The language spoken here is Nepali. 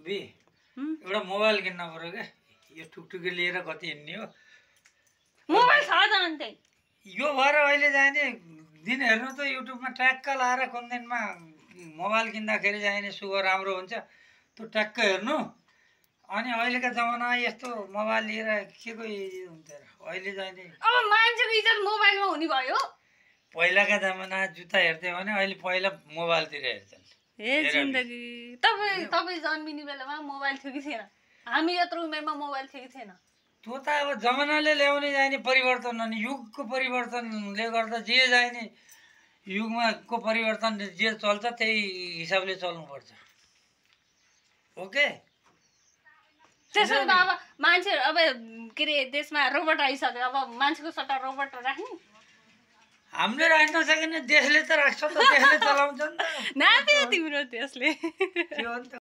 बे एउटा मोबाइल किन्न पर्यो क्या यो टुकटुकी लिएर कति हिँड्ने हो मोबाइल छ त अन्त यो भएर अहिले जाने दिन हेर्नु त युट्युबमा ट्याक्क लाएर कुन दिनमा मोबाइल किन्दाखेरि चाहिने सुगर राम्रो हुन्छ त्यो ट्याक्क हेर्नु अनि अहिलेका जमाना यस्तो मोबाइल लिएर के को हुन्छ र अहिले चाहिने अब मान्छेको इज्जत मोबाइलमा हुने भयो पहिलाका जमाना जुत्ता हेर्थ्यो भने अहिले पहिला मोबाइलतिर हेर्छन् हे जिन्दगी तपाईँ जन्मिने बेलामा मोबाइल थियो कि थिएन हामी यत्रो उमेरमा मोबाइल थियो कि थिएन त्यो त अब जमानाले ल्याउने चाहिने परिवर्तन हो नि युगको परिवर्तनले गर्दा जे चाहिने युगमा को परिवर्तन जे चल्छ त्यही हिसाबले चल्नुपर्छ ओके त्यसो त अब मान्छे अब के अरे देशमा रोबोट आइसक्यो अब मान्छेको सट्टा रोबोट राख्ने हामीले राख्न सकेन देशले त राख्छ त देशले चलाउँछ नि त नापे तिम्रो त्यसले के हो नि त